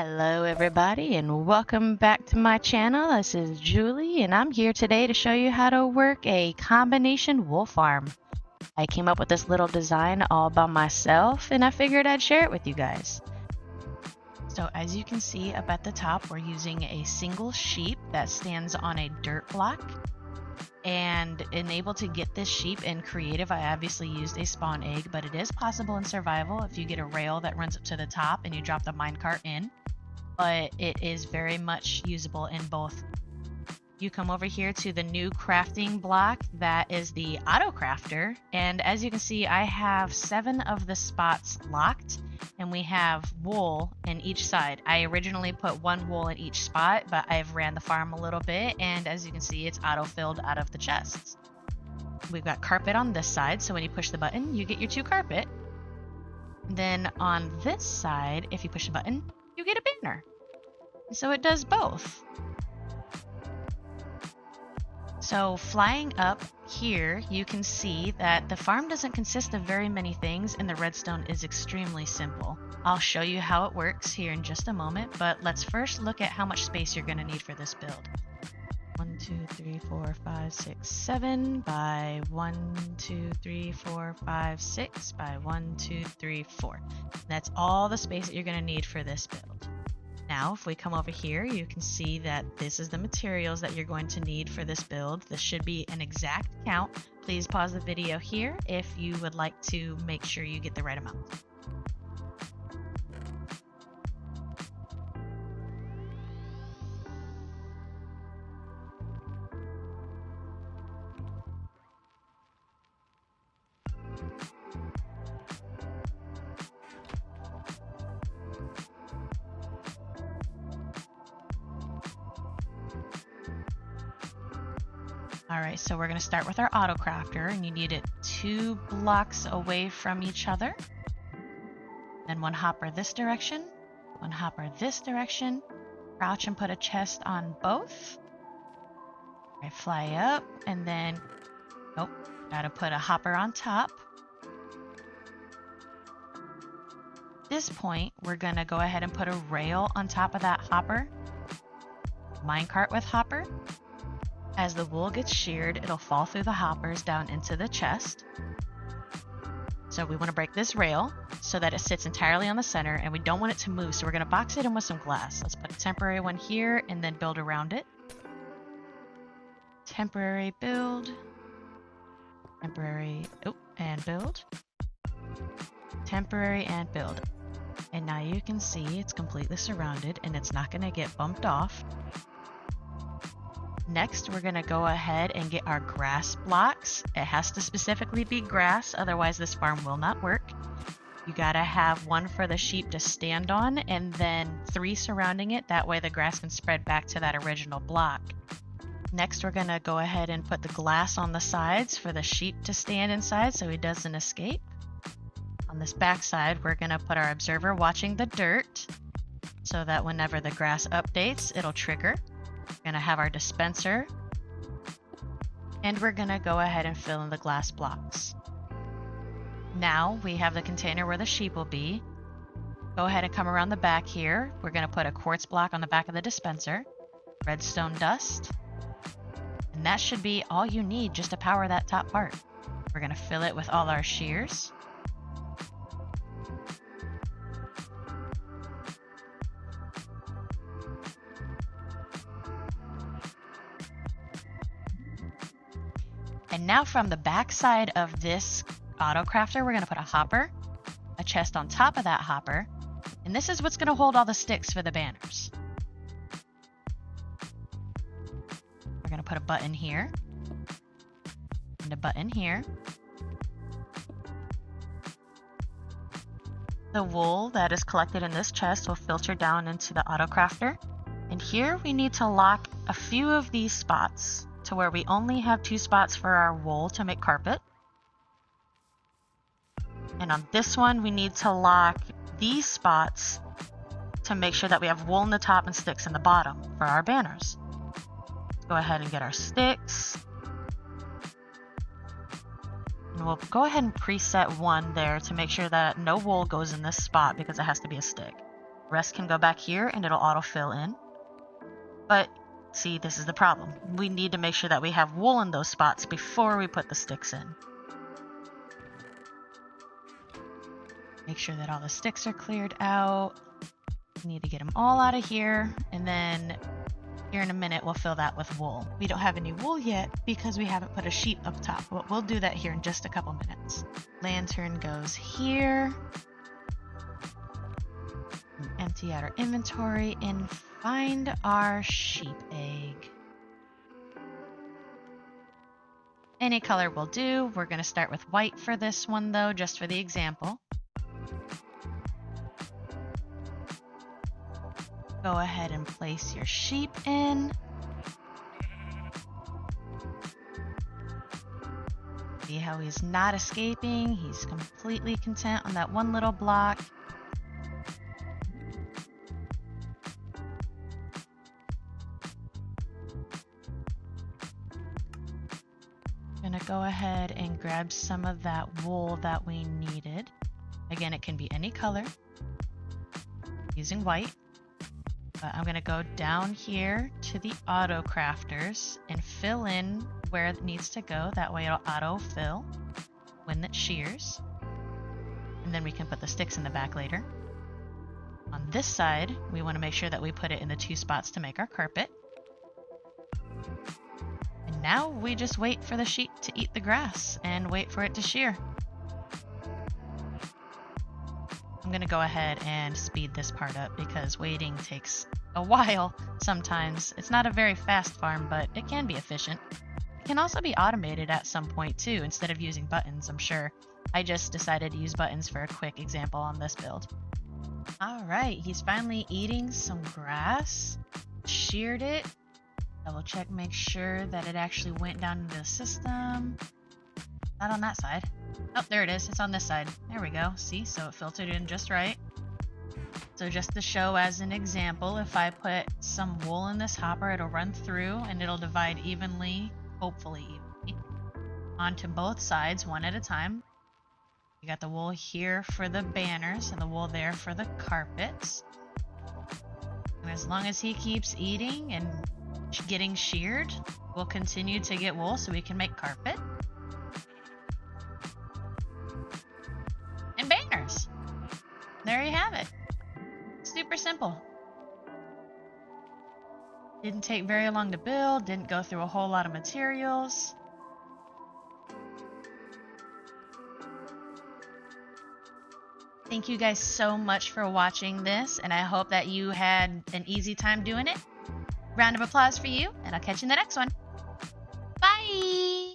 Hello everybody and welcome back to my channel. This is Julie and I'm here today to show you how to work a combination wool farm. I came up with this little design all by myself and I figured I'd share it with you guys. So as you can see up at the top, we're using a single sheep that stands on a dirt block. And able to get this sheep in creative, I obviously used a spawn egg, but it is possible in survival if you get a rail that runs up to the top and you drop the minecart in. But it is very much usable in both. You come over here to the new crafting block, that is the auto crafter, and as you can see I have 7 of the spots locked and we have wool in each side. I originally put 1 wool in each spot, but I've ran the farm a little bit and as you can see it's auto filled out of the chests. We've got carpet on this side, so when you push the button you get your 2 carpet. Then on this side, if you push the button, you get a banner. So it does both. So flying up here, you can see that the farm doesn't consist of very many things and the redstone is extremely simple. I'll show you how it works here in just a moment, but let's first look at how much space you're going to need for this build. 1, 2, 3, 4, 5, 6, 7 by 1, 2, 3, 4, 5, 6 by 1, 2, 3, 4. That's all the space that you're going to need for this build. Now, if we come over here, you can see that this is the materials that you're going to need for this build. This should be an exact count. Please pause the video here if you would like to make sure you get the right amount. Alright, so we're going to start with our auto crafter, and you need it 2 blocks away from each other. Then 1 hopper this direction, 1 hopper this direction. Crouch and put a chest on both. I fly up, and then, nope, gotta put a hopper on top. At this point, we're going to go ahead and put a rail on top of that hopper. Minecart with hopper. As the wool gets sheared, it'll fall through the hoppers down into the chest. So we want to break this rail so that it sits entirely on the center and we don't want it to move, so we're going to box it in with some glass. Let's put a temporary one here and then build around it. Temporary build. Temporary, and build. Temporary and build. And now you can see it's completely surrounded and it's not going to get bumped off. Next, we're going to go ahead and get our grass blocks. It has to specifically be grass, otherwise this farm will not work. You gotta have 1 for the sheep to stand on and then 3 surrounding it. That way the grass can spread back to that original block. Next, we're going to go ahead and put the glass on the sides for the sheep to stand inside so he doesn't escape. On this back side, we're going to put our observer watching the dirt so that whenever the grass updates, it'll trigger. We're going to have our dispenser, and we're going to go ahead and fill in the glass blocks. Now we have the container where the sheep will be. Go ahead and come around the back here. We're going to put a quartz block on the back of the dispenser, redstone dust, and that should be all you need just to power that top part. We're going to fill it with all our shears. And now from the back side of this auto crafter, we're going to put a hopper, a chest on top of that hopper, and this is what's going to hold all the sticks for the banners. We're going to put a button here, and a button here. The wool that is collected in this chest will filter down into the auto crafter, and here we need to lock a few of these spots to where we only have 2 spots for our wool to make carpet. And on this one, we need to lock these spots to make sure that we have wool in the top and sticks in the bottom for our banners. Let's go ahead and get our sticks. And we'll go ahead and preset 1 there to make sure that no wool goes in this spot because it has to be a stick. The rest can go back here and it'll auto-fill in. But see, this is the problem. We need to make sure that we have wool in those spots before we put the sticks in. Make sure that all the sticks are cleared out. We need to get them all out of here, and then here in a minute we'll fill that with wool. We don't have any wool yet because we haven't put a sheet up top, but we'll do that here in just a couple minutes. Lantern goes here. Empty out our inventory and find our sheep egg. Any color will do. We're going to start with white for this one though, just for the example. Go ahead and place your sheep in. See how he's not escaping. He's completely content on that one little block. Gonna go ahead and grab some of that wool that we needed. Again, it can be any color. Using white. But I'm gonna go down here to the auto crafters and fill in where it needs to go. That way it'll auto fill when it shears. And then we can put the sticks in the back later. On this side, we want to make sure that we put it in the 2 spots to make our carpet. And now we just wait for the sheep to eat the grass and wait for it to shear. I'm going to go ahead and speed this part up because waiting takes a while sometimes. It's not a very fast farm, but it can be efficient. It can also be automated at some point too, instead of using buttons, I'm sure. I just decided to use buttons for a quick example on this build. Alright, he's finally eating some grass. Sheared it. Double check, make sure that it actually went down into the system. Not on that side. Oh, there it is. It's on this side. There we go. See? So it filtered in just right. So just to show as an example, if I put some wool in this hopper, it'll run through and it'll divide evenly, hopefully evenly, onto both sides one at a time. You got the wool here for the banners and the wool there for the carpets. And as long as he keeps eating and getting sheared, we'll continue to get wool so we can make carpet. And banners. There you have it. Super simple. Didn't take very long to build, didn't go through a whole lot of materials. Thank you guys so much for watching this, and I hope that you had an easy time doing it. Round of applause for you, and I'll catch you in the next one. Bye!